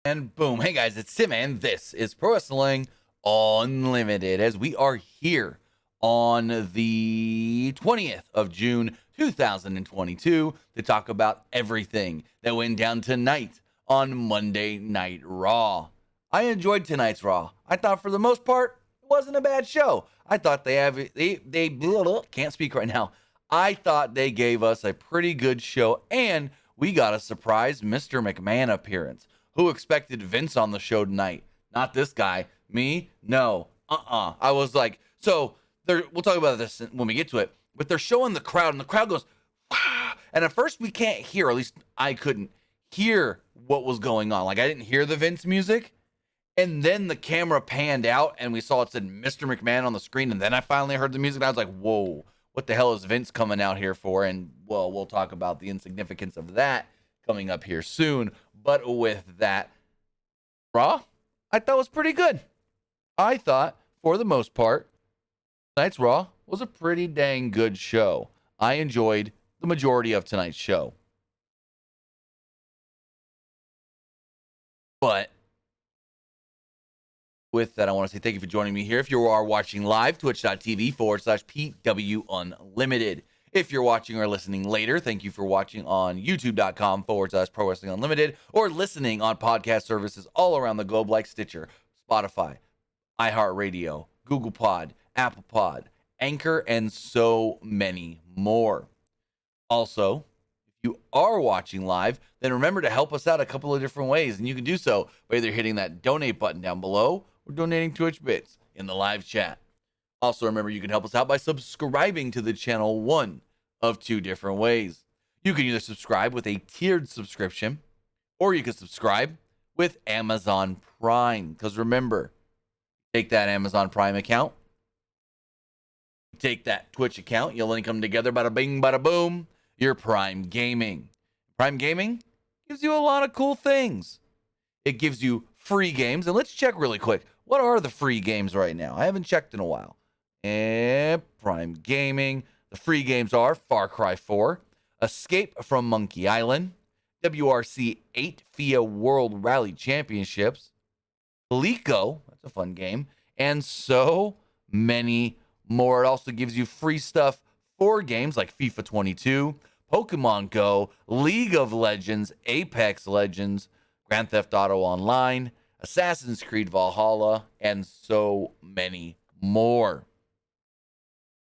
And boom. Hey guys, it's Tim, and this is Pro Wrestling Unlimited as we are here on the 20th of June 2022 to talk about everything that went down tonight on Monday Night Raw. I enjoyed tonight's Raw. I thought for the most part it wasn't a bad show. I thought they can't speak right now. I thought they gave us a pretty good show, and we got a surprise Mr. McMahon appearance. Who expected Vince on the show tonight? Not this guy. Me? No. I was like, so we'll talk about this when we get to it, but they're showing the crowd, and the crowd goes, "Wah!" And at first we can't hear, or at least I couldn't hear what was going on. Like, I didn't hear the Vince music. And then the camera panned out, and we saw it said Mr. McMahon on the screen, and then I finally heard the music, and I was like, whoa, what the hell is Vince coming out here for? And, well, we'll talk about the insignificance of that coming up here soon. But with that, Raw, I thought was pretty good. I thought, for the most part, tonight's Raw was a pretty dang good show. I enjoyed the majority of tonight's show. But with that, I want to say thank you for joining me here. If you are watching live, twitch.tv/PW Unlimited. If you're watching or listening later, thank you for watching on youtube.com/Pro Wrestling Unlimited, or listening on podcast services all around the globe like Stitcher, Spotify, iHeartRadio, Google Pod, Apple Pod, Anchor, and so many more. Also, if you are watching live, then remember to help us out a couple of different ways, and you can do so by either hitting that donate button down below or donating Twitch bits in the live chat. Also, remember, you can help us out by subscribing to the channel one of two different ways. You can either subscribe with a tiered subscription, or you can subscribe with Amazon Prime. Because remember, take that Amazon Prime account, take that Twitch account, you'll link them together, bada bing, bada boom, your Prime Gaming. Prime Gaming gives you a lot of cool things. It gives you free games, and let's check really quick. What are the free games right now? I haven't checked in a while. And Prime Gaming. The free games are Far Cry 4, Escape from Monkey Island, WRC 8 FIA World Rally Championships, Coleco, that's a fun game, and so many more. It also gives you free stuff for games like FIFA 22, Pokemon Go, League of Legends, Apex Legends, Grand Theft Auto Online, Assassin's Creed Valhalla, and so many more.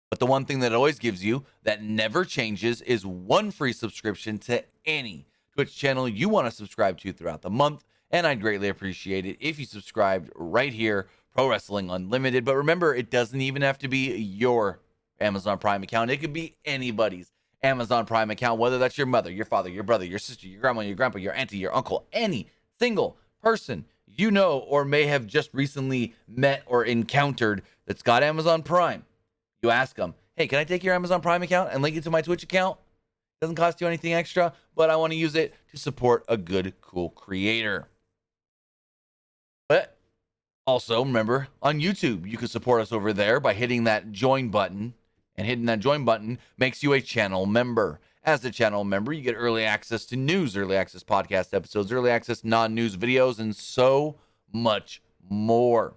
But the one thing that it always gives you that never changes is one free subscription to any Twitch channel you want to subscribe to throughout the month. And I'd greatly appreciate it if you subscribed right here, Pro Wrestling Unlimited. But remember, it doesn't even have to be your Amazon Prime account. It could be anybody's Amazon Prime account, whether that's your mother, your father, your brother, your sister, your grandma, your grandpa, your auntie, your uncle, any single person you know or may have just recently met or encountered that's got Amazon Prime. You ask them, hey, can I take your Amazon Prime account and link it to my Twitch account? Doesn't cost you anything extra, but I want to use it to support a good, cool creator. But also, remember, on YouTube, you can support us over there by hitting that join button. And hitting that join button makes you a channel member. As a channel member, you get early access to news, early access podcast episodes, early access non-news videos, and so much more.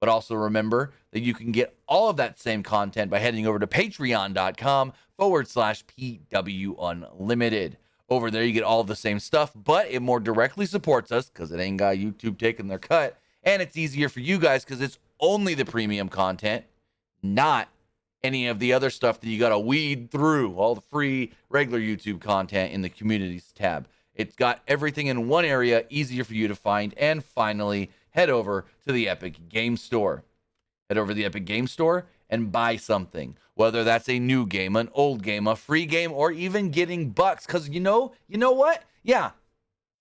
But also remember that you can get all of that same content by heading over to patreon.com/PW Unlimited. Over there, you get all of the same stuff, but it more directly supports us because it ain't got YouTube taking their cut. And it's easier for you guys because it's only the premium content, not any of the other stuff that you got to weed through, all the free regular YouTube content in the communities tab. It's got everything in one area, easier for you to find. And finally, head over to the Epic Game Store. Head over to the Epic Game Store and buy something, whether that's a new game, an old game, a free game, or even getting bucks. Because you know what? Yeah,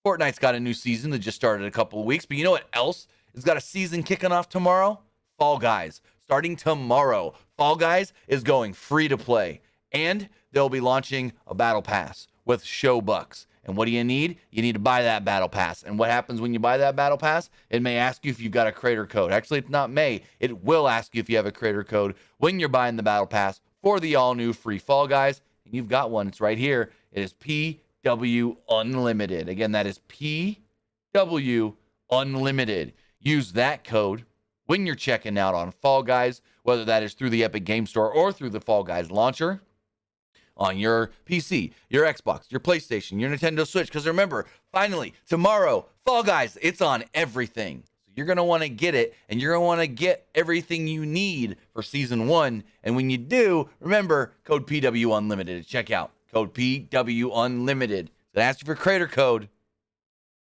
Fortnite's got a new season that just started a couple of weeks, but you know what else has got a season kicking off tomorrow? Fall Guys. Starting tomorrow, Fall Guys is going free to play, and they'll be launching a battle pass with show bucks. And what do you need? You need to buy that battle pass. And what happens when you buy that battle pass? It may ask you if you've got a creator code. Actually, it's not may. It will ask you if you have a creator code when you're buying the battle pass for the all-new free Fall Guys. And you've got one. It's right here. It is PW Unlimited. Again, that is PW Unlimited. Use that code when you're checking out on Fall Guys, whether that is through the Epic Game Store or through the Fall Guys launcher on your PC, your Xbox, your PlayStation, your Nintendo Switch. Because remember, finally, tomorrow, Fall Guys, it's on everything. So you're going to want to get it, and you're going to want to get everything you need for Season 1. And when you do, remember, code PW Unlimited to check out. Code PW Unlimited. So ask you for creator code.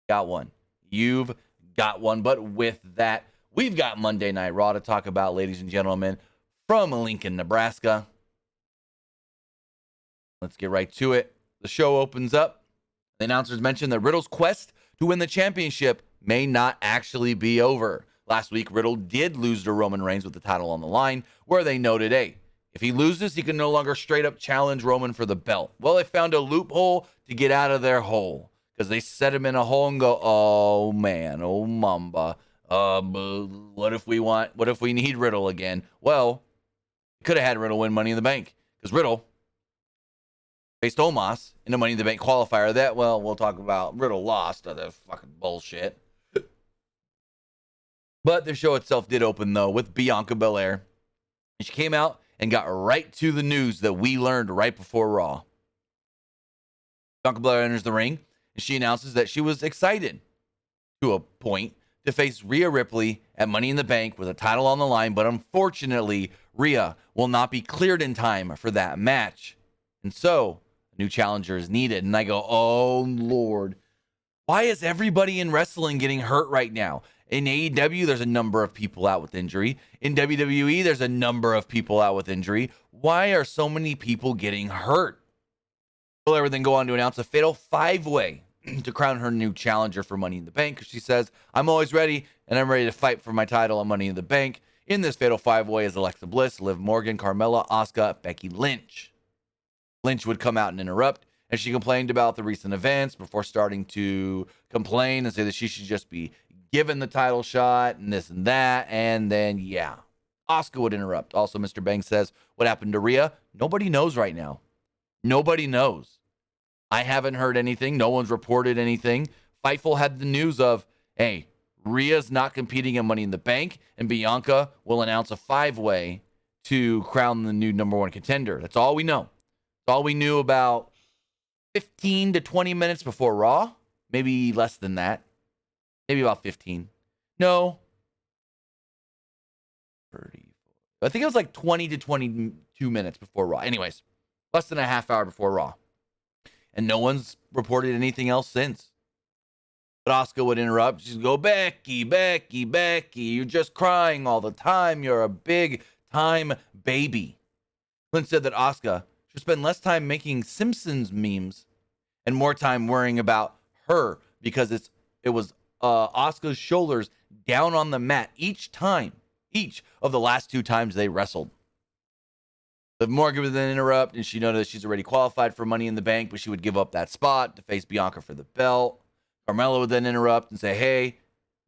Got one. You've got one. But with that, we've got Monday Night Raw to talk about, ladies and gentlemen, from Lincoln, Nebraska. Let's get right to it. The show opens up. The announcers mentioned that Riddle's quest to win the championship may not actually be over. Last week, Riddle did lose to Roman Reigns with the title on the line, where they noted, hey, if he loses, he can no longer straight up challenge Roman for the belt. Well, they found a loophole to get out of their hole, because they set him in a hole and go, oh man, oh mamba. What if we need Riddle again? Well, could have had Riddle win Money in the Bank, because Riddle faced Omos in a Money in the Bank qualifier that, well, we'll talk about. Riddle lost. That's fucking bullshit. But the show itself did open, though, with Bianca Belair. She came out and got right to the news that we learned right before Raw. Bianca Belair enters the ring, and she announces that she was excited, to a point, to face Rhea Ripley at Money in the Bank with a title on the line, but unfortunately, Rhea will not be cleared in time for that match. And so, a new challenger is needed. And I go, oh, Lord. Why is everybody in wrestling getting hurt right now? In AEW, there's a number of people out with injury. In WWE, there's a number of people out with injury. Why are so many people getting hurt? Belair would then go on to announce a fatal 5-way to crown her new challenger for Money in the Bank. She says, I'm always ready, and I'm ready to fight for my title on Money in the Bank. In this fatal 5-way is Alexa Bliss, Liv Morgan, Carmella, Asuka, Becky Lynch. Lynch would come out and interrupt, and she complained about the recent events before starting to complain and say that she should just be given the title shot and this and that. And then, yeah, Asuka would interrupt. Also, Mr. Banks says, what happened to Rhea? Nobody knows right now. Nobody knows. I haven't heard anything. No one's reported anything. Fightful had the news of, hey, Rhea's not competing in Money in the Bank, and Bianca will announce a 5-way to crown the new number one contender. That's all we know. That's all we knew about 15 to 20 minutes before Raw. Maybe less than that. Maybe about 15. No. 30. I think it was like 20 to 22 minutes before Raw. Anyways, less than a half hour before Raw. And no one's reported anything else since. But Asuka would interrupt. She'd go, Becky, Becky, Becky, you're just crying all the time. You're a big time baby. Clint said that Asuka should spend less time making Simpsons memes and more time worrying about her, because it was Asuka's shoulders down on the mat each of the last 2 times they wrestled. Liv Morgan would then interrupt, and she noted that she's already qualified for Money in the Bank, but she would give up that spot to face Bianca for the belt. Carmella would then interrupt and say, hey,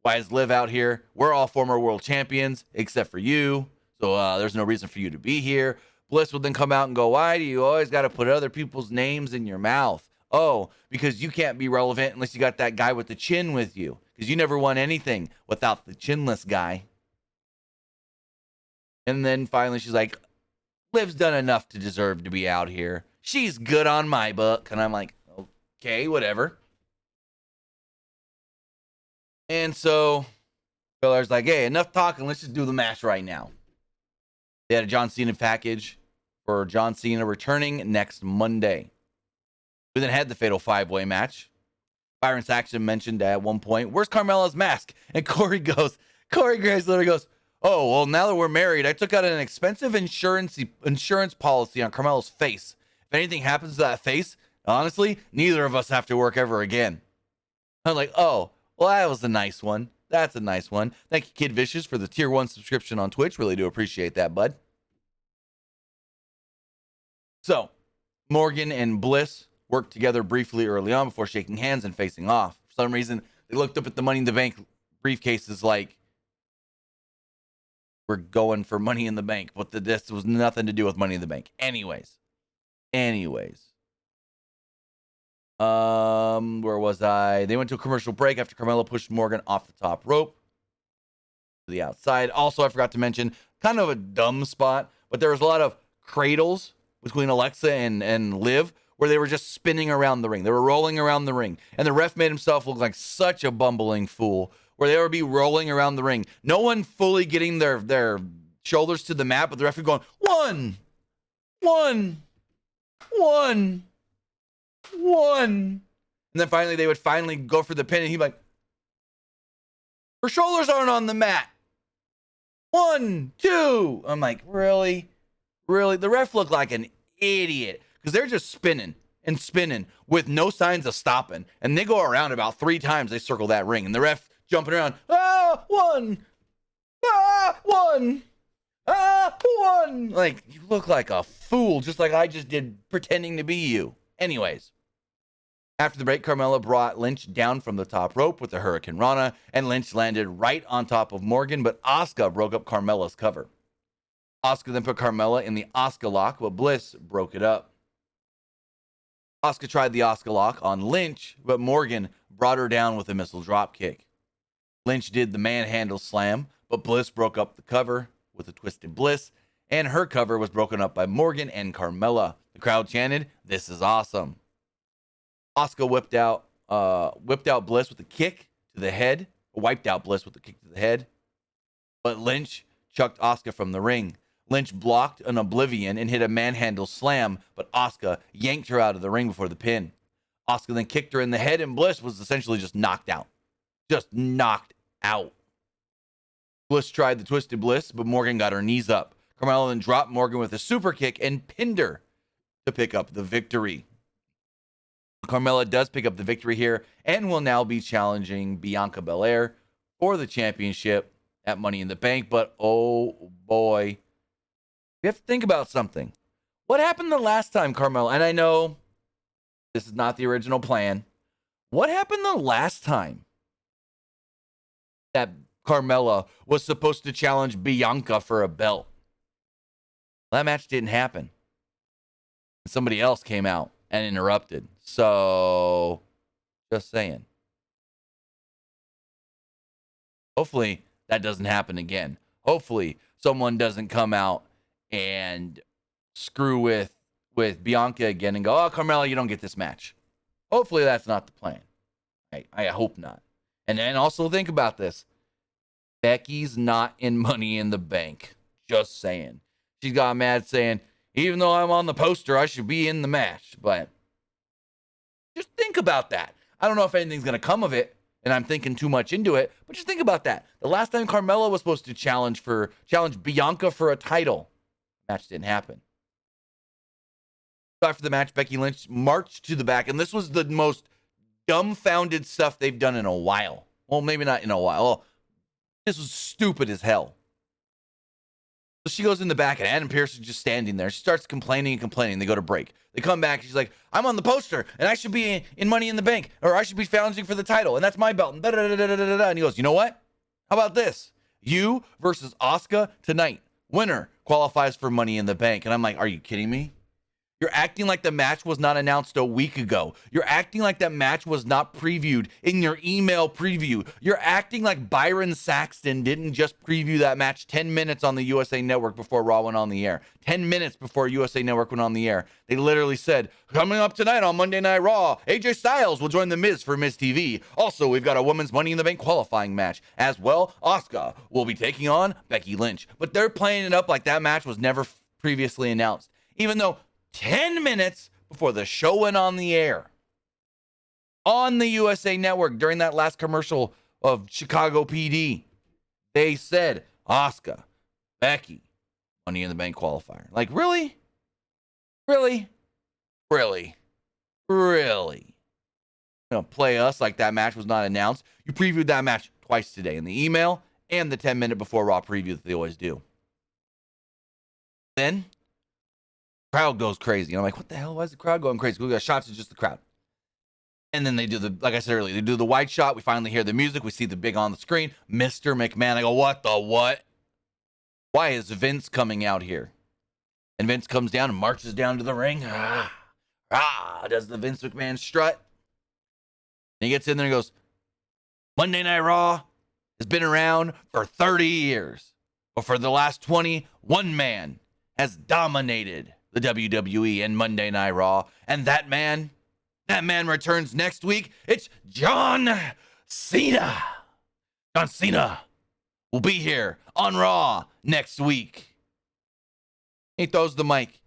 why is Liv out here? We're all former world champions, except for you. So there's no reason for you to be here. Bliss would then come out and go, why do you always got to put other people's names in your mouth? Oh, because you can't be relevant unless you got that guy with the chin with you. Because you never won anything without the chinless guy. And then finally she's like, Liv's done enough to deserve to be out here. She's good on my book. And I'm like, okay, whatever. And so Belair's like, hey, enough talking. Let's just do the match right now. They had a John Cena package for John Cena returning next Monday. We then had the fatal 5-way match. Byron Saxton mentioned at one point, where's Carmella's mask? And Corey Graves literally goes, oh, well, now that we're married, I took out an expensive insurance policy on Carmella's face. If anything happens to that face, honestly, neither of us have to work ever again. I'm like, oh, well, that was a nice one. That's a nice one. Thank you, Kid Vicious, for the tier 1 subscription on Twitch. Really do appreciate that, bud. So, Morgan and Bliss worked together briefly early on before shaking hands and facing off. For some reason, they looked up at the Money in the Bank briefcases like, we're going for Money in the Bank, but this was nothing to do with Money in the Bank. Anyways. Where was I? They went to a commercial break after Carmella pushed Morgan off the top rope to the outside. Also, I forgot to mention, kind of a dumb spot, but there was a lot of cradles between Alexa and Liv where they were just spinning around the ring. They were rolling around the ring. And the ref made himself look like such a bumbling fool where they would be rolling around the ring. No one fully getting their shoulders to the mat, but the referee going, one. And then finally, they would finally go for the pin, and he'd be like, her shoulders aren't on the mat. 1, 2. I'm like, really? Really? The ref looked like an idiot because they're just spinning and spinning with no signs of stopping. And they go around about 3 times. They circle that ring, and the ref jumping around. 1. 1. 1. Like, you look like a fool, just like I just did pretending to be you. Anyways, after the break, Carmella brought Lynch down from the top rope with the Hurricane Rana, and Lynch landed right on top of Morgan, but Asuka broke up Carmella's cover. Asuka then put Carmella in the Asuka lock, but Bliss broke it up. Asuka tried the Asuka lock on Lynch, but Morgan brought her down with a missile dropkick. Lynch did the manhandle slam, but Bliss broke up the cover with a twisted Bliss, and her cover was broken up by Morgan and Carmella. The crowd chanted, "This is awesome." Asuka whipped out Bliss with a kick to the head, wiped out Bliss with a kick to the head, but Lynch chucked Asuka from the ring. Lynch blocked an Oblivion and hit a manhandle slam, but Asuka yanked her out of the ring before the pin. Asuka then kicked her in the head, and Bliss was essentially just knocked out. Just knocked out. Bliss tried the Twisted Bliss, but Morgan got her knees up. Carmella then dropped Morgan with a super kick and pinned her to pick up the victory. Carmella does pick up the victory here and will now be challenging Bianca Belair for the championship at Money in the Bank. But oh boy, we have to think about something. What happened the last time Carmella, and I know this is not the original plan, what happened the last time that Carmella was supposed to challenge Bianca for a belt? That match didn't happen. Somebody else came out and interrupted. So, just saying. Hopefully that doesn't happen again. Hopefully someone doesn't come out and screw with Bianca again and go, "Oh, Carmella, you don't get this match." Hopefully that's not the plan. I hope not. And then also think about this. Becky's not in Money in the Bank. Just saying. She got mad saying, even though I'm on the poster, I should be in the match. But just think about that. I don't know if anything's going to come of it, and I'm thinking too much into it, but just think about that. The last time Carmella was supposed to challenge Bianca for a title, match didn't happen. After the match, Becky Lynch marched to the back, and this was the most dumbfounded stuff they've done in a while. Well, maybe not in a while. Well, this was stupid as hell. So she goes in the back, and Adam Pearce is just standing there. She starts complaining and complaining. They go to break. They come back. She's like, "I'm on the poster, and I should be in Money in the Bank, or I should be challenging for the title, and that's my belt." And, and he goes, "You know what? How about this? You versus Asuka tonight. Winner qualifies for Money in the Bank." And I'm like, are you kidding me? You're acting like the match was not announced a week ago. You're acting like that match was not previewed in your email preview. You're acting like Byron Saxton didn't just preview that match 10 minutes on the USA Network before Raw went on the air. 10 minutes before USA Network went on the air. They literally said, "Coming up tonight on Monday Night Raw, AJ Styles will join The Miz for Miz TV. Also, we've got a women's Money in the Bank qualifying match. As well, Asuka will be taking on Becky Lynch." But they're playing it up like that match was never previously announced. Even though 10 minutes before the show went on the air on the USA Network during that last commercial of Chicago PD, they said, "Asuka, Becky, Money in the Bank qualifier." Like, really? Really? Really? Really? You know, play us like that match was not announced. You previewed that match twice today in the email and the 10-minute before Raw preview that they always do. Then crowd goes crazy. And I'm like, what the hell? Why is the crowd going crazy? We got shots of just the crowd. And then they do like I said earlier, they do the wide shot. We finally hear the music. We see the big on the screen. Mr. McMahon. I go, what the what? Why is Vince coming out here? And Vince comes down and marches down to the ring. Does the Vince McMahon strut. And he gets in there and goes, Monday Night Raw has been around for 30 years. But for the last 20, one man has dominated the WWE and Monday Night Raw. And that man returns next week. It's John Cena. John Cena will be here on Raw next week. He throws the mic.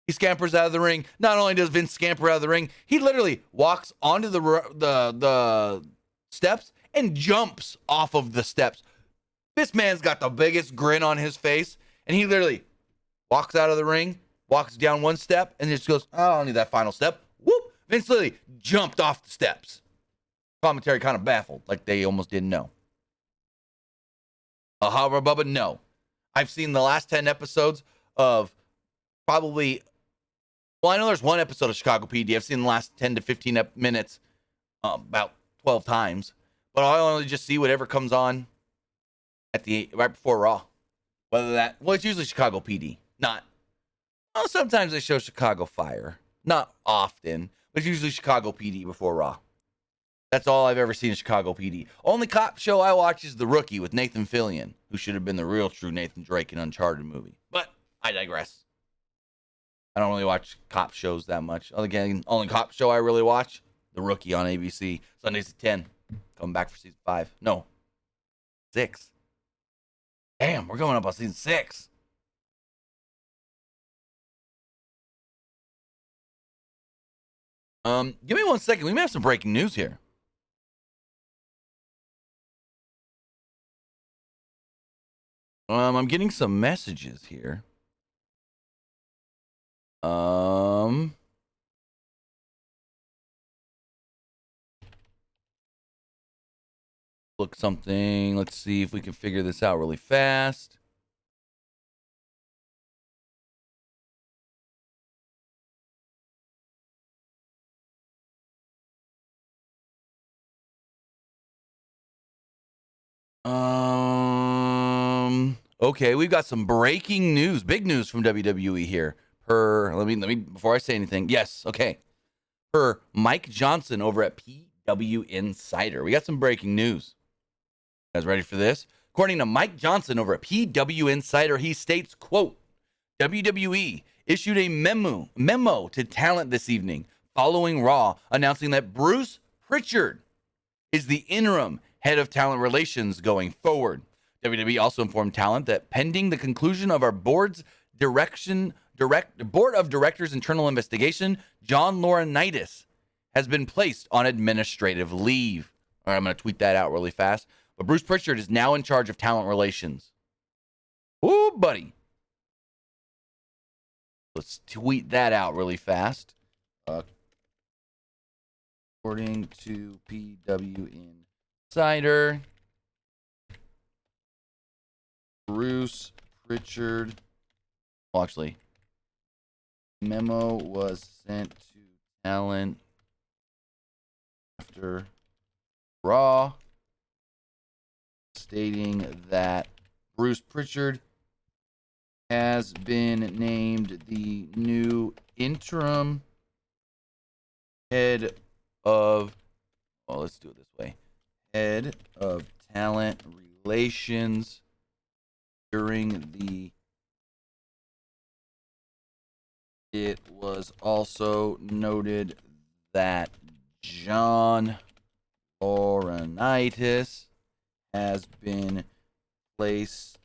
He scampers out of the ring. Not only does Vince scamper out of the ring, he literally walks onto the steps and jumps off of the steps. This man's got the biggest grin on his face, and he literally walks out of the ring, walks down one step, and just goes, oh, I don't need that final step. Whoop! Vince literally jumped off the steps. Commentary kind of baffled, like they almost didn't know. However, Bubba, no. I've seen the last 10 episodes of probably, well, I know there's one episode of Chicago PD. I've seen the last 10 to 15 minutes about 12 times. But I only just see whatever comes on at right before Raw. Well, it's usually Chicago PD. Well, sometimes they show Chicago Fire. Not often, but it's usually Chicago PD before Raw. That's all I've ever seen in Chicago PD. Only cop show I watch is The Rookie with Nathan Fillion, who should have been the real true Nathan Drake in Uncharted movie. But I digress. I don't really watch cop shows that much. Again, only cop show I really watch, The Rookie on ABC. Sundays at 10. Coming back for season 5. No. 6. Damn, we're going up on season 6. Give me 1 second. We may have some breaking news here. I'm getting some messages here. Look something. Let's see if we can figure this out really fast. Okay, we've got some breaking news, big news from WWE here. Let me before I say anything. Yes, okay. Per Mike Johnson over at PW Insider. We got some breaking news. You guys ready for this? According to Mike Johnson over at PW Insider, he states, quote, WWE issued a memo to talent this evening following Raw announcing that Bruce Pritchard is the interim head of talent relations going forward. WWE also informed talent that pending the conclusion of our board of directors internal investigation, John Laurinaitis has been placed on administrative leave. All right, I'm going to tweet that out really fast. But Bruce Pritchard is now in charge of talent relations. Ooh, buddy. Let's tweet that out really fast. According to PW Insider, Bruce Pritchard. Well, actually, memo was sent to talent after Raw, stating that Bruce Pritchard has been named the new interim head of, well, let's do it this way, head of talent relations it was also noted that John Laurinaitis has been placed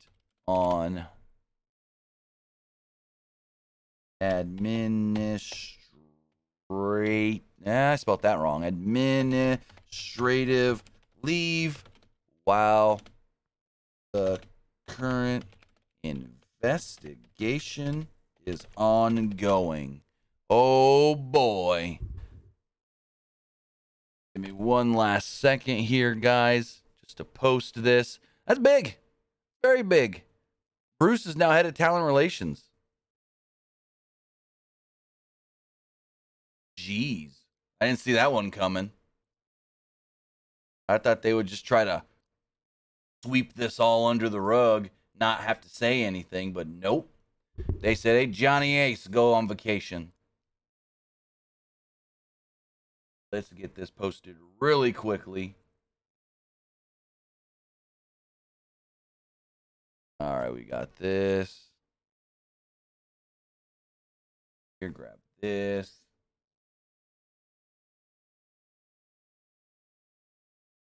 on I spelled that wrong. Administrative leave while the current investigation is ongoing. Oh boy. Give me one last second here, guys, just to post this. That's big. Very big. Bruce is now head of talent relations. Jeez. I didn't see that one coming. I thought they would just try to sweep this all under the rug, not have to say anything, but nope. They said, hey, Johnny Ace, go on vacation. Let's get this posted really quickly. All right, we got this. Here, grab this.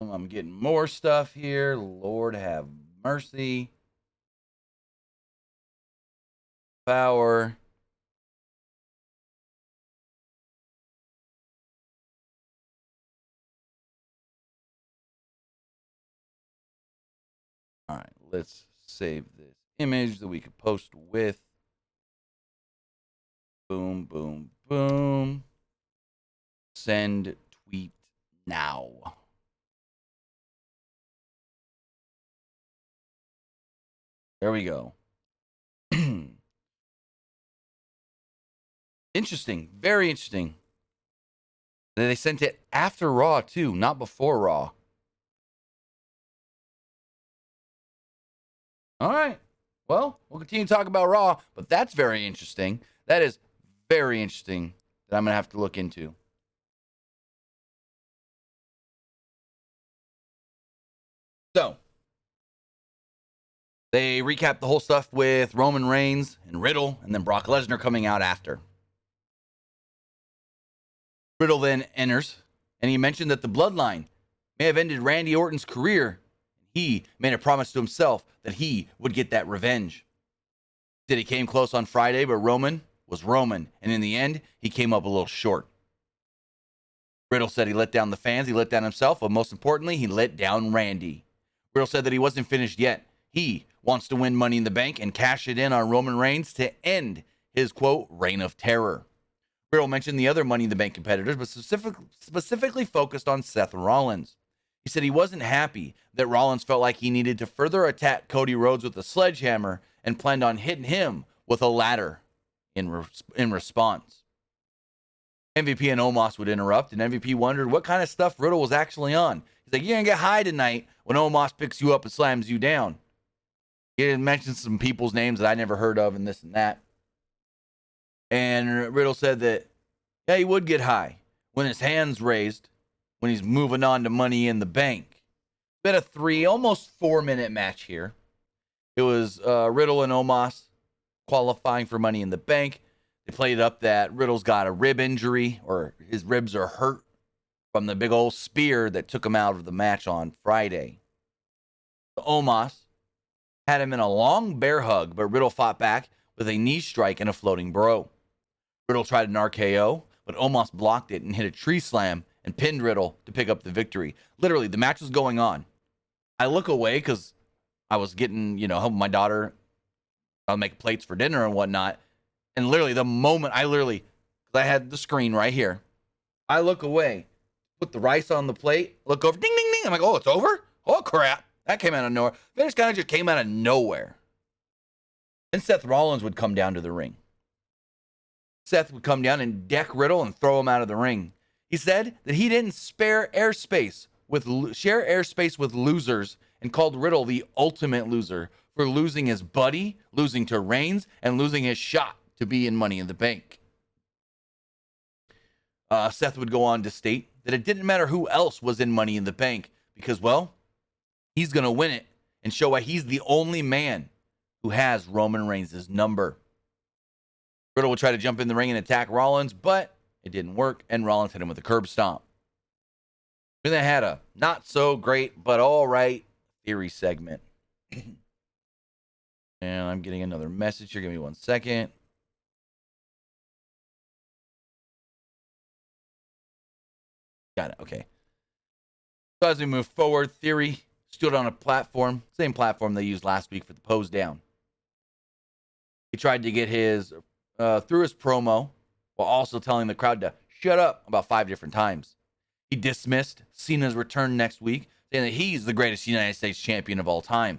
I'm getting more stuff here. Lord have mercy. Power. All right, let's save this image that we could post with. Boom, boom, boom. Send tweet now. There we go. Interesting. Very interesting. They sent it after Raw, too, not before Raw. All right. Well, we'll continue to talk about Raw, but that's very interesting. That is very interesting that I'm going to have to look into. So, they recap the whole stuff with Roman Reigns and Riddle, and then Brock Lesnar coming out after. Riddle then enters, and he mentioned that the bloodline may have ended Randy Orton's career. He made a promise to himself that he would get that revenge. He came close on Friday, but Roman was Roman, and in the end, he came up a little short. Riddle said he let down the fans, he let down himself, but most importantly, he let down Randy. Riddle said that he wasn't finished yet. He wants to win Money in the Bank and cash it in on Roman Reigns to end his, quote, reign of terror. Riddle mentioned the other Money in the Bank competitors, but specifically focused on Seth Rollins. He said he wasn't happy that Rollins felt like he needed to further attack Cody Rhodes with a sledgehammer and planned on hitting him with a ladder in response. MVP and Omos would interrupt, and MVP wondered what kind of stuff Riddle was actually on. He's like, you're going to get high tonight when Omos picks you up and slams you down. He mentioned some people's names that I never heard of and this and that. And Riddle said that, yeah, he would get high when his hand's raised, when he's moving on to Money in the Bank. Been a almost 4-minute match here. It was Riddle and Omos qualifying for Money in the Bank. They played up that Riddle's got a rib injury, or his ribs are hurt from the big old spear that took him out of the match on Friday. Omos had him in a long bear hug, but Riddle fought back with a knee strike and a floating bro. Riddle tried an RKO, but Omos blocked it and hit a tree slam and pinned Riddle to pick up the victory. Literally, the match was going on. I look away because I was getting, helping my daughter make plates for dinner and whatnot. And literally, the moment because I had the screen right here, I look away, put the rice on the plate, look over, ding, ding, ding. I'm like, oh, it's over? Oh, crap. That came out of nowhere. Finish kind of just came out of nowhere. Then Seth Rollins would come down to the ring. Seth would come down and deck Riddle and throw him out of the ring. He said that he didn't share airspace with losers and called Riddle the ultimate loser for losing his buddy, losing to Reigns, and losing his shot to be in Money in the Bank. Seth would go on to state that it didn't matter who else was in Money in the Bank because, well, he's going to win it and show why he's the only man who has Roman Reigns' number. Riddle would try to jump in the ring and attack Rollins, but it didn't work, and Rollins hit him with a curb stomp. Then they had a not so great, but all right theory segment. And I'm getting another message here. Give me 1 second. Got it. Okay. So as we move forward, Theory stood on a platform, same platform they used last week for the pose down. He tried to get his through his promo while also telling the crowd to shut up about 5 different times. He dismissed Cena's return next week, saying that he's the greatest United States champion of all time.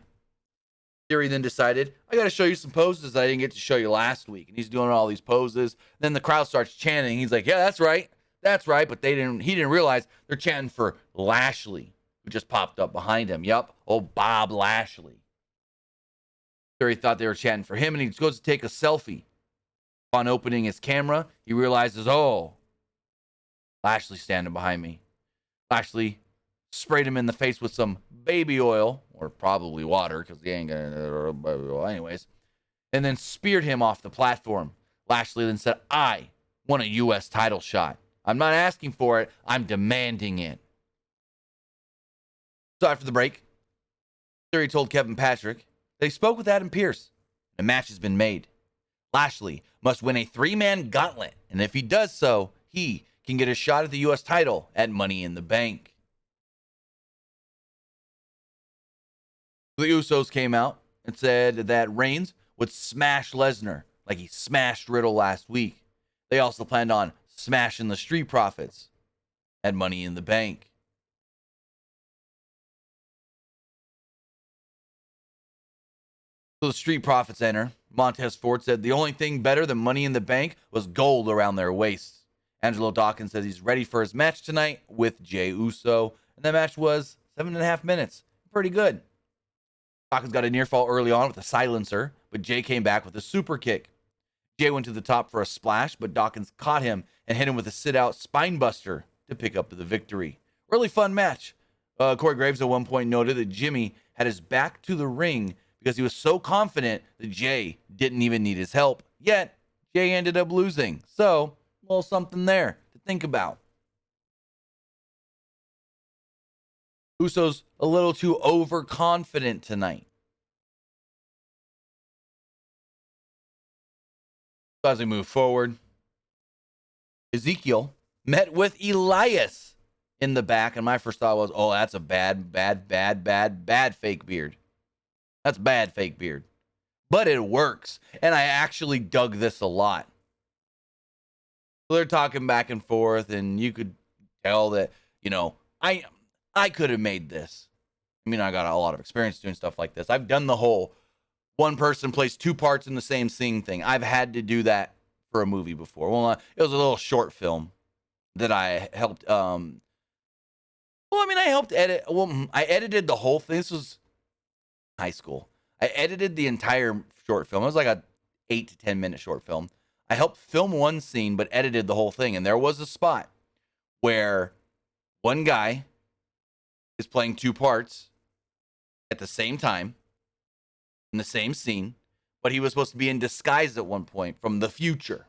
Theory then decided, I got to show you some poses that I didn't get to show you last week. And he's doing all these poses. Then the crowd starts chanting. He's like, yeah, that's right. That's right. But he didn't realize they're chanting for Lashley, who just popped up behind him. Yep. Oh, Bob Lashley. Theory thought they were chanting for him, and he goes to take a selfie. Upon opening his camera, he realizes, oh, Lashley standing behind me. Lashley sprayed him in the face with some baby oil, or probably water, because he ain't gonna, anyways, and then speared him off the platform. Lashley then said, I want a U.S. title shot. I'm not asking for it. I'm demanding it. So after the break, Theory told Kevin Patrick that he spoke with Adam Pearce. A match has been made. Lashley must win a 3-man gauntlet, and if he does so, he can get a shot at the U.S. title at Money in the Bank. The Usos came out and said that Reigns would smash Lesnar like he smashed Riddle last week. They also planned on smashing the Street Profits at Money in the Bank. So the Street Profits enter. Montez Ford said the only thing better than Money in the Bank was gold around their waists. Angelo Dawkins says he's ready for his match tonight with Jey Uso. And that match was 7.5 minutes. Pretty good. Dawkins got a near fall early on with a silencer, but Jey came back with a super kick. Jey went to the top for a splash, but Dawkins caught him and hit him with a sit-out spine buster to pick up the victory. Really fun match. Corey Graves at one point noted that Jimmy had his back to the ring because he was so confident that Jey didn't even need his help. Yet, Jey ended up losing. So, a little something there to think about. Usos a little too overconfident tonight. So as we move forward, Ezekiel met with Elias in the back, and my first thought was, oh, that's a bad fake beard. That's bad fake beard. But it works, and I actually dug this a lot. So they're talking back and forth, and you could tell that, I could have made this. I mean, I got a lot of experience doing stuff like this. I've done the whole one person plays 2 parts in the same scene thing. I've had to do that for a movie before. Well, it was a little short film that I helped. I helped edit. Well, I edited the whole thing. This was high school. I edited the entire short film. It was like a 8 to 10 minute short film. I helped film one scene, but edited the whole thing. And there was a spot where one guy is playing 2 parts at the same time in the same scene, but he was supposed to be in disguise at one point from the future.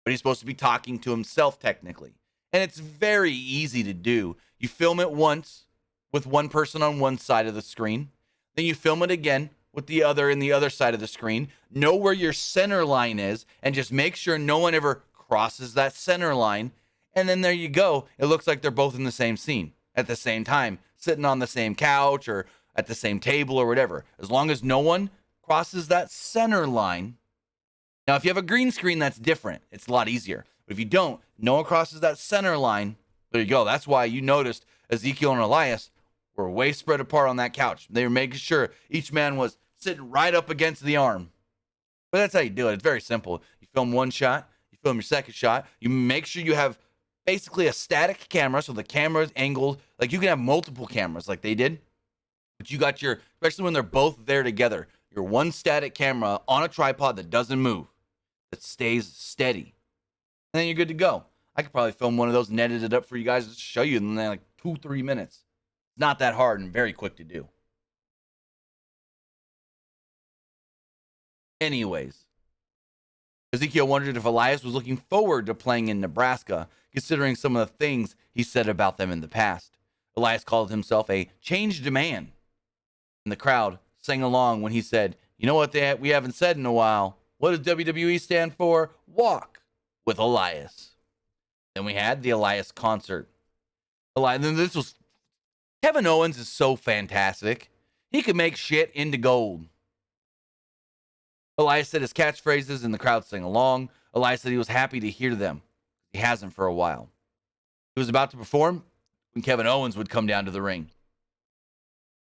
But he's supposed to be talking to himself technically. And it's very easy to do. You film it once with one person on one side of the screen. Then you film it again with the other in the other side of the screen. Know where your center line is and just make sure no one ever crosses that center line. And then there you go. It looks like they're both in the same scene at the same time, sitting on the same couch or at the same table or whatever. As long as no one crosses that center line. Now, if you have a green screen, that's different. It's a lot easier. But if you don't, no one crosses that center line. There you go. That's why you noticed Ezekiel and Elias were way spread apart on that couch. They were making sure each man was sitting right up against the arm. But that's how you do it. It's very simple. You film one shot. You film your second shot. You make sure you have basically a static camera. So the camera's angled. Like you can have multiple cameras like they did. But you got your, especially when they're both there together, your one static camera on a tripod that doesn't move, that stays steady. And then you're good to go. I could probably film one of those and edit it up for you guys to show you in like 2-3 minutes. It's not that hard and very quick to do. Anyways, Ezekiel wondered if Elias was looking forward to playing in Nebraska, considering some of the things he said about them in the past. Elias called himself a changed man. And the crowd sang along when he said, you know what we haven't said in a while? What does WWE stand for? Walk with Elias. Then we had the Elias concert. This was Kevin Owens is so fantastic. He could make shit into gold. Elias said his catchphrases and the crowd sang along. Elias said he was happy to hear them. He hasn't for a while. He was about to perform when Kevin Owens would come down to the ring.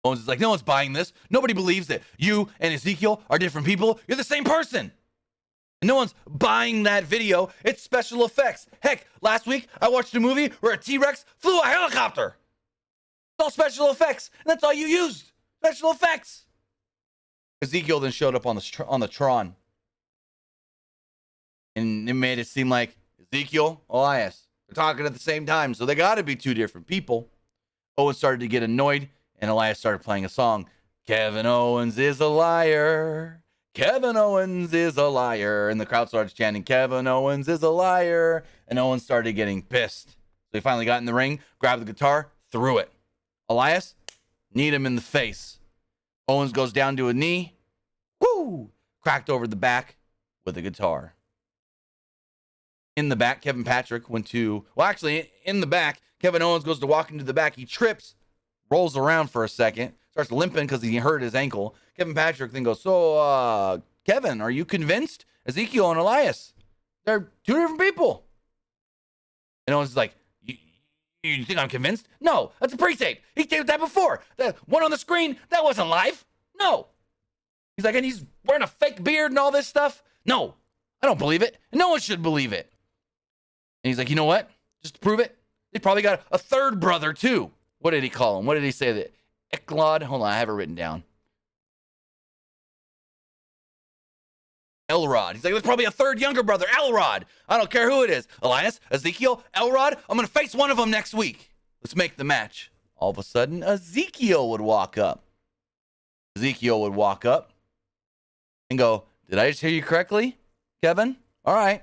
Owens is like, no one's buying this. Nobody believes that you and Ezekiel are different people. You're the same person. And no one's buying that video. It's special effects. Heck, last week I watched a movie where a T-Rex flew a helicopter. It's all special effects. And that's all you used. Special effects. Ezekiel then showed up on the Tron. And it made it seem like Ezekiel, Elias, talking at the same time, so they got to be two different people. Owens started to get annoyed, and Elias started playing a song. Kevin Owens is a liar. Kevin Owens is a liar. And the crowd started chanting, Kevin Owens is a liar. And Owens started getting pissed. So he finally got in the ring, grabbed the guitar, threw it. Elias, kneed him in the face. Owens goes down to a knee. Woo! Cracked over the back with a guitar. In the back, Kevin Patrick went to... Well, actually, in the back, Kevin Owens goes to walk into the back. He trips, rolls around for a second, starts limping because he hurt his ankle. Kevin Patrick then goes, so, Kevin, are you convinced? Ezekiel and Elias, they're two different people. And Owens is like, you think I'm convinced? No, that's a pre-tape. He taped that before. The one on the screen, that wasn't live. No. He's like, and he's wearing a fake beard and all this stuff. No, I don't believe it. And no one should believe it. And he's like, you know what? Just to prove it, they probably got a third brother too. What did he call him? What did he say that? Eklod? Hold on, I have it written down. Elrod. He's like, there's probably a third younger brother, Elrod. I don't care who it is. Elias, Ezekiel, Elrod. I'm going to face one of them next week. Let's make the match. All of a sudden, Ezekiel would walk up. Ezekiel would walk up and go, did I just hear you correctly, Kevin? All right.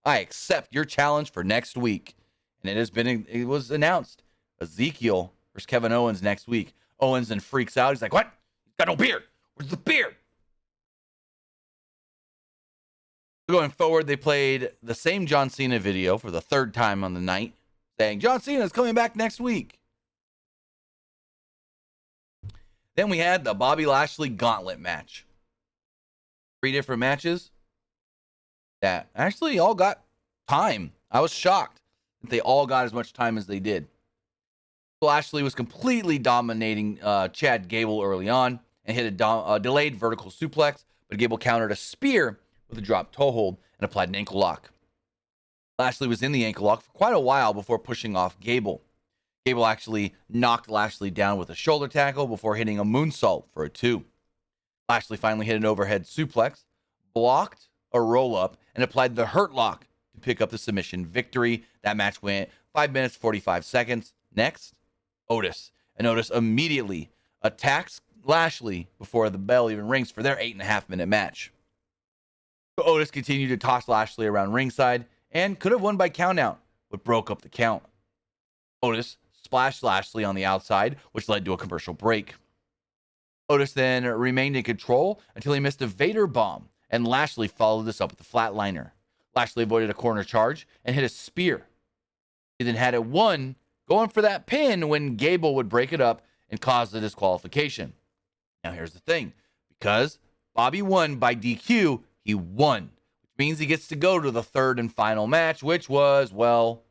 I accept your challenge for next week. And it was announced. Ezekiel versus Kevin Owens next week. Owens then freaks out. He's like, what? He's got no beard. Where's the beard? Going forward, they played the same John Cena video for the third time on the night, saying, John Cena is coming back next week. Then we had the Bobby Lashley gauntlet match. 3 different matches that actually all got time. I was shocked that they all got as much time as they did. Lashley was completely dominating Chad Gable early on and hit a delayed vertical suplex, but Gable countered a spear with a drop toe hold and applied an ankle lock. Lashley was in the ankle lock for quite a while before pushing off Gable. Gable actually knocked Lashley down with a shoulder tackle before hitting a moonsault for a 2. Lashley finally hit an overhead suplex, blocked a roll-up, and applied the hurt lock to pick up the submission victory. That match went 5 minutes, 45 seconds. Next, Otis. And Otis immediately attacks Lashley before the bell even rings for their 8.5-minute match. So Otis continued to toss Lashley around ringside and could have won by countout, but broke up the count. Otis splashed Lashley on the outside, which led to a commercial break. Otis then remained in control until he missed a Vader bomb, and Lashley followed this up with a flatliner. Lashley avoided a corner charge and hit a spear. He then had it won, going for that pin when Gable would break it up and cause the disqualification. Now here's the thing. Because Bobby won by DQ, he won. Which means he gets to go to the third and final match, which was, well,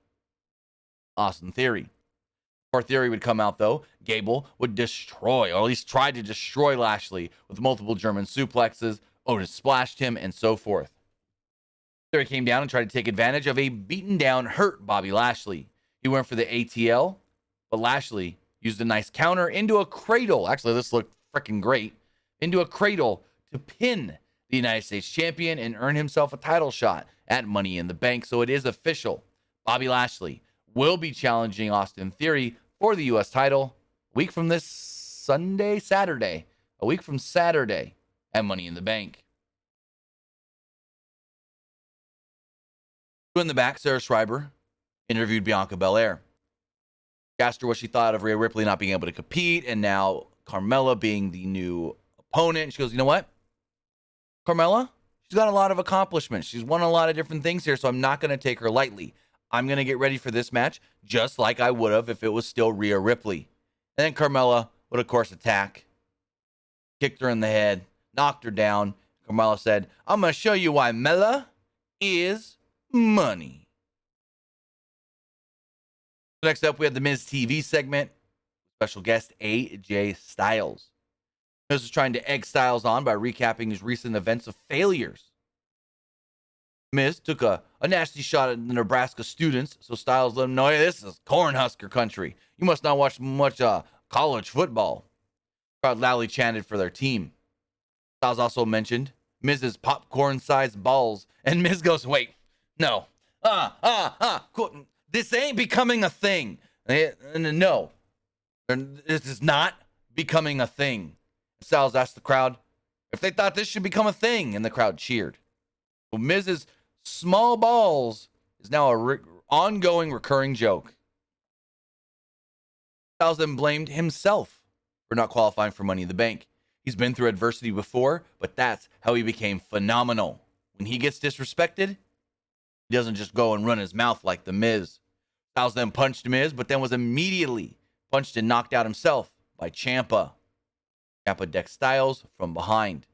Austin Theory. Before Theory would come out, though, Gable would destroy, or at least try to destroy Lashley with multiple German suplexes. Otis splashed him, and so forth. Theory came down and tried to take advantage of a beaten down, hurt Bobby Lashley. He went for the ATL, but Lashley used a nice counter into a cradle. Actually, this looked freaking great. Into a cradle to pin the United States champion and earn himself a title shot at Money in the Bank. So it is official. Bobby Lashley will be challenging Austin Theory for the U.S. title a week from this Saturday. A week from Saturday at Money in the Bank. In the back, Sarah Schreiber interviewed Bianca Belair. She asked her what she thought of Rhea Ripley not being able to compete, and now Carmella being the new opponent. She goes, you know what? Carmella, she's got a lot of accomplishments. She's won a lot of different things here, so I'm not going to take her lightly. I'm going to get ready for this match just like I would have if it was still Rhea Ripley. And then Carmella would, of course, attack. Kicked her in the head, knocked her down. Carmella said, I'm going to show you why Mella is money. Next up, we have the Miz TV segment. Special guest AJ Styles. Miz was trying to egg Styles on by recapping his recent events of failures. Miz took a nasty shot at the Nebraska students, so Styles let him know, hey, this is Cornhusker country. You must not watch much college football. Crowd loudly chanted for their team. Styles also mentioned Miz's popcorn-sized balls, and Miz goes, wait, no. This ain't becoming a thing. No, this is not becoming a thing. Styles asked the crowd if they thought this should become a thing, and the crowd cheered. Well, Miz's small balls is now a ongoing, recurring joke. Styles then blamed himself for not qualifying for Money in the Bank. He's been through adversity before, but that's how he became phenomenal. When he gets disrespected, he doesn't just go and run his mouth like The Miz. Styles then punched Miz, but then was immediately punched and knocked out himself by Ciampa. Ciampa decked Styles from behind.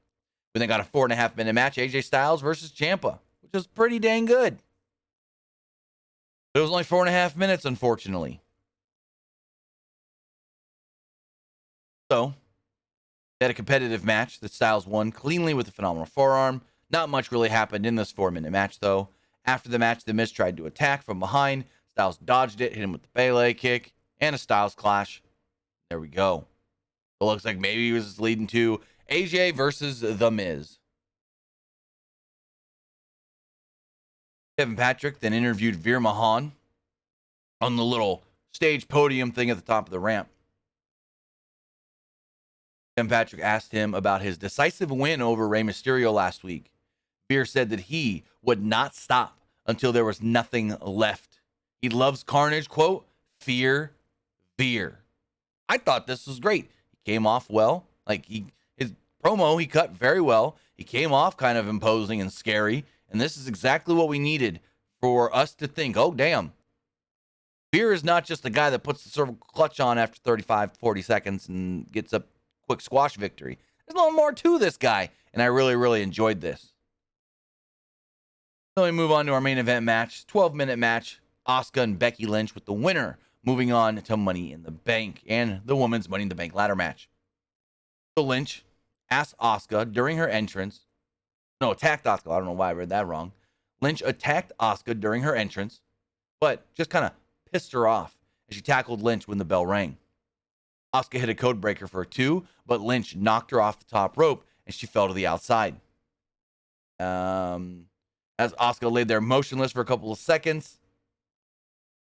We then got a 4.5-minute match, AJ Styles versus Ciampa, which was pretty dang good. But it was only 4.5 minutes, unfortunately. So, they had a competitive match that Styles won cleanly with a phenomenal forearm. Not much really happened in this 4-minute match, though. After the match, The Miz tried to attack from behind. Styles dodged it, hit him with the Pele kick, and a Styles clash. There we go. It looks like maybe it was leading to AJ versus The Miz. Kevin Patrick then interviewed Veer Mahan on the little stage podium thing at the top of the ramp. Kevin Patrick asked him about his decisive win over Rey Mysterio last week. Veer said that he would not stop until there was nothing left. He loves Carnage, quote, fear Veer. I thought this was great. He came off well. His promo, he cut very well. He came off kind of imposing and scary. And this is exactly what we needed for us to think, oh, damn. Veer is not just a guy that puts the cervical clutch on after 35, 40 seconds and gets a quick squash victory. There's a little more to this guy. And I really, really enjoyed this. So we move on to our main event match. 12-minute match. Asuka and Becky Lynch with the winner moving on to Money in the Bank and the women's Money in the Bank ladder match. So Lynch asked Asuka during her entrance. No, attacked Asuka. I don't know why I read that wrong. Lynch attacked Asuka during her entrance, but just kind of pissed her off as she tackled Lynch when the bell rang. Asuka hit a code breaker for a 2, but Lynch knocked her off the top rope and she fell to the outside. As Asuka laid there motionless for a couple of seconds,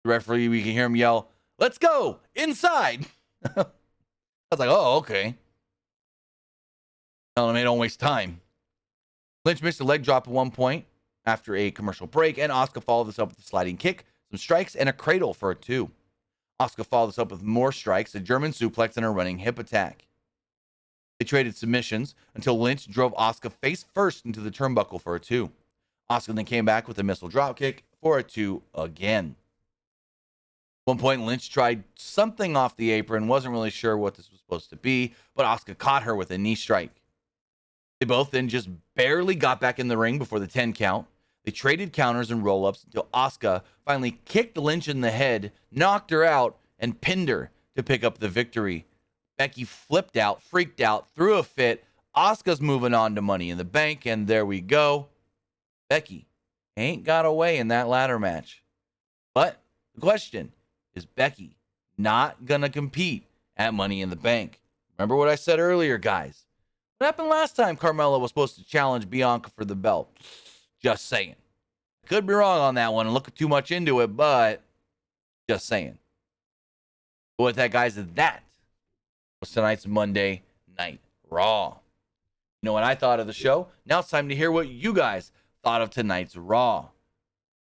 the referee, we can hear him yell, "Let's go! Inside!" I was like, oh, okay. Telling him, hey, don't waste time. Lynch missed a leg drop at one point after a commercial break, and Asuka followed this up with a sliding kick, some strikes, and a cradle for a 2. Asuka followed this up with more strikes, a German suplex, and a running hip attack. They traded submissions until Lynch drove Asuka face first into the turnbuckle for a 2. Asuka then came back with a missile dropkick for a 2 again. At one point, Lynch tried something off the apron, wasn't really sure what this was supposed to be, but Asuka caught her with a knee strike. They both then just barely got back in the ring before the 10 count. They traded counters and roll-ups until Asuka finally kicked Lynch in the head, knocked her out, and pinned her to pick up the victory. Becky flipped out, freaked out, threw a fit. Asuka's moving on to Money in the Bank, and there we go. Becky ain't got away in that ladder match. But the question, is Becky not going to compete at Money in the Bank? Remember what I said earlier, guys. What happened last time Carmella was supposed to challenge Bianca for the belt? Just saying. Could be wrong on that one and look too much into it, but just saying. But with that, guys, that was tonight's Monday Night Raw. You know what I thought of the show? Now it's time to hear what you guys thought of tonight's Raw.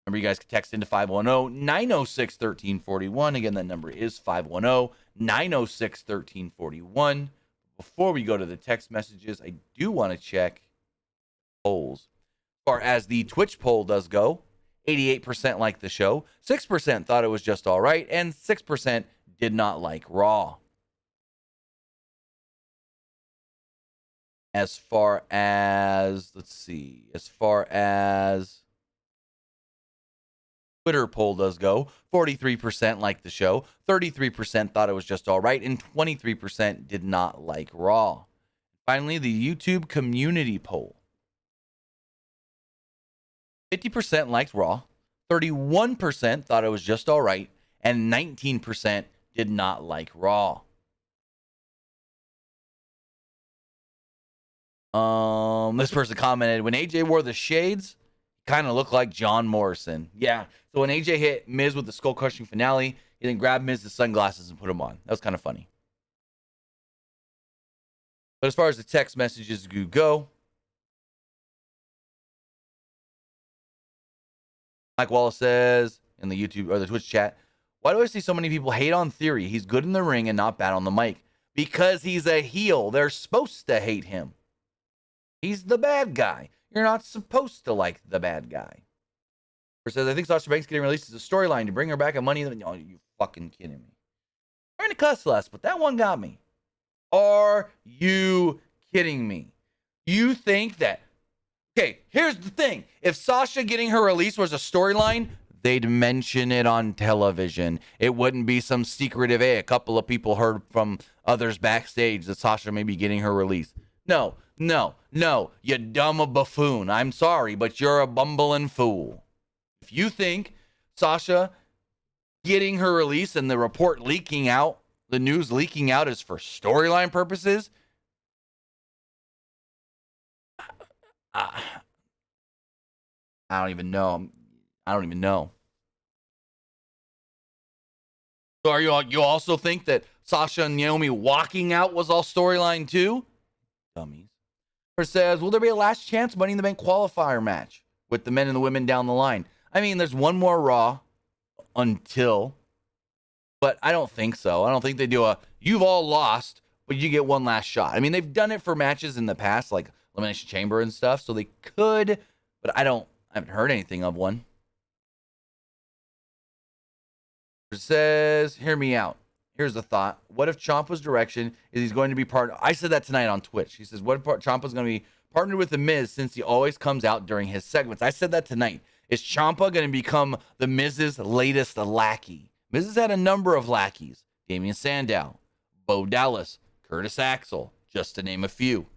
Remember, you guys can text into 510-906-1341. Again, that number is 510-906-1341. Before we go to the text messages, I do want to check polls. As far as the Twitch poll does go, 88% liked the show, 6% thought it was just all right, and 6% did not like Raw. As far as Twitter poll does go, 43% liked the show, 33% thought it was just all right, and 23% did not like Raw. Finally, the YouTube community poll. 50% liked Raw, 31% thought it was just all right, and 19% did not like Raw. This person commented, when AJ wore the shades, Kind of looked like John Morrison. Yeah. So when AJ hit Miz with the skull crushing finale, he then grabbed Miz's sunglasses and put them on. That was kind of funny. But as far as the text messages go, Mike Wallace says in the YouTube or the Twitch chat, why do I see so many people hate on Theory? He's good in the ring and not bad on the mic. Because he's a heel. They're supposed to hate him. He's the bad guy. You're not supposed to like the bad guy. Or says, I think Sasha Banks getting released as a storyline to bring her back at Money. Oh, you fucking kidding me. I'm trying to cuss less, but that one got me. Are you kidding me? You think that... Okay, here's the thing. If Sasha getting her release was a storyline, they'd mention it on television. It wouldn't be some secretive, hey, a couple of people heard from others backstage that Sasha may be getting her release. No, you dumb buffoon. I'm sorry, but you're a bumbling fool. If you think Sasha getting her release and the report leaking out, the news leaking out is for storyline purposes, I don't even know. So you also think that Sasha and Naomi walking out was all storyline too? Dummies. Or says, will there be a last chance Money in the Bank qualifier match with the men and the women down the line? I mean, there's one more Raw until, but I don't think so. I don't think they do you've all lost, but you get one last shot. I mean, they've done it for matches in the past, like Elimination Chamber and stuff, so they could, but I haven't heard anything of one. It says, hear me out. Here's the thought. What if Ciampa's direction is he's going to be I said that tonight on Twitch. He says, what if Ciampa's going to be partnered with The Miz since he always comes out during his segments? I said that tonight. Is Ciampa going to become The Miz's latest lackey? Miz has had a number of lackeys. Damian Sandow, Bo Dallas, Curtis Axel, just to name a few.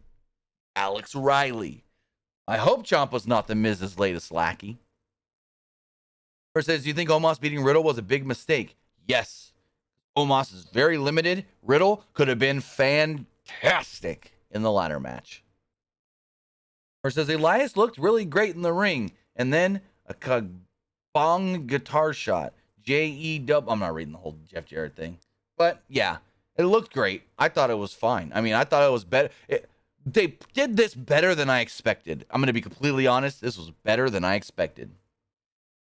Alex Riley. I hope Ciampa's not The Miz's latest lackey. Or says, do you think Omos beating Riddle was a big mistake? Yes. Omos is very limited. Riddle could have been fantastic in the ladder match. Or says, Elias looked really great in the ring. And then a kabong guitar shot. J-E-W. I'm not reading the whole Jeff Jarrett thing. But yeah, it looked great. I thought it was fine. I mean, I thought it was better. They did this better than I expected. I'm going to be completely honest. This was better than I expected.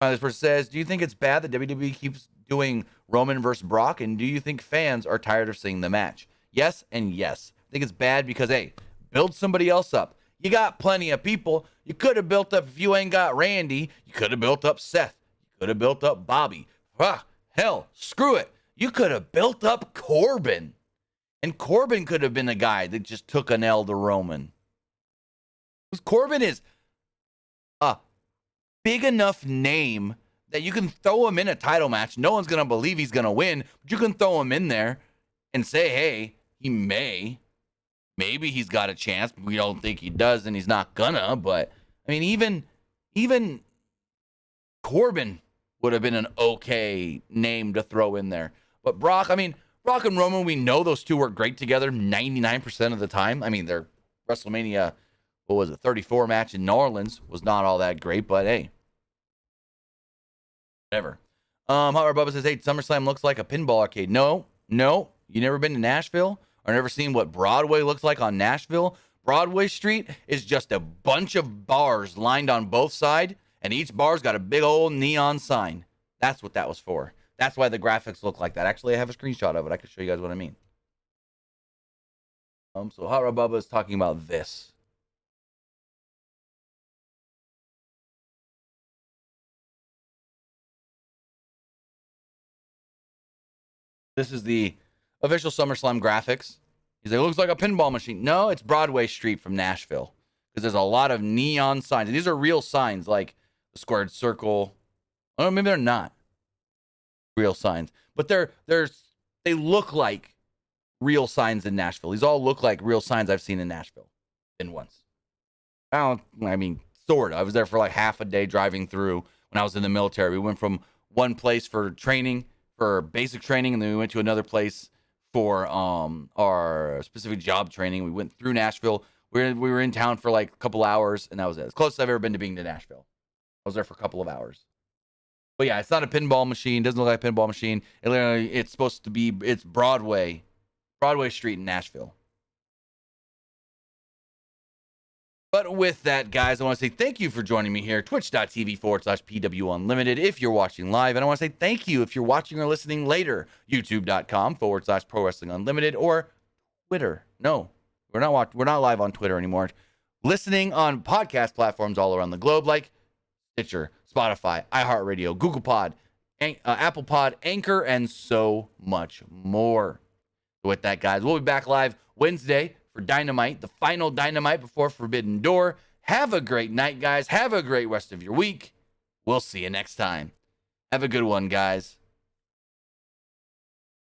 This person says, do you think it's bad that WWE keeps doing Roman versus Brock? And do you think fans are tired of seeing the match? Yes and yes. I think it's bad because, hey, build somebody else up. You got plenty of people. You could have built up, if you ain't got Randy, you could have built up Seth. You could have built up Bobby. Hell, screw it. You could have built up Corbin. And Corbin could have been a guy that just took an L to Roman. Because Corbin is a big enough name that you can throw him in a title match. No one's going to believe he's going to win, but you can throw him in there and say, hey, maybe he's got a chance. We don't think he does, and he's not gonna. But, I mean, even Corbin would have been an okay name to throw in there. But Brock and Roman, we know those two work great together 99% of the time. I mean, their WrestleMania, 34 match in New Orleans was not all that great, but hey, whatever. Hot Rod Bubba says, hey, SummerSlam looks like a pinball arcade. No, you never been to Nashville or never seen what Broadway looks like on Nashville? Broadway Street is just a bunch of bars lined on both sides, and each bar's got a big old neon sign. That's what that was for. That's why the graphics look like that. Actually, I have a screenshot of it. I can show you guys what I mean. So Hot Rod Bubba is talking about this. This is the official SummerSlam graphics. He's like, it looks like a pinball machine. No, it's Broadway Street from Nashville. Because there's a lot of neon signs. And these are real signs, like the squared circle. Oh, maybe they're not real signs. But they look like real signs in Nashville. These all look like real signs I've seen in Nashville. Been once. Sort of. I was there for like half a day driving through when I was in the military. We went from one place for training, for basic training, and then we went to another place for our specific job training. We went through Nashville. We were in town for like a couple hours, and that was it. As close as I've ever been to being to Nashville. I was there for a couple of hours. But yeah, it's not a pinball machine. Doesn't look like a pinball machine. It's supposed to be, it's Broadway Street in Nashville. But with that, guys, I want to say thank you for joining me here, twitch.tv/PW Unlimited if you're watching live. And I want to say thank you if you're watching or listening later, youtube.com/Pro Wrestling Unlimited or Twitter. No, we're not live on Twitter anymore. Listening on podcast platforms all around the globe like Stitcher, Spotify, iHeartRadio, Google Pod, Apple Pod, Anchor, and so much more. With that, guys, we'll be back live Wednesday for Dynamite, the final Dynamite before Forbidden Door. Have a great night, guys. Have a great rest of your week. We'll see you next time. Have a good one, guys.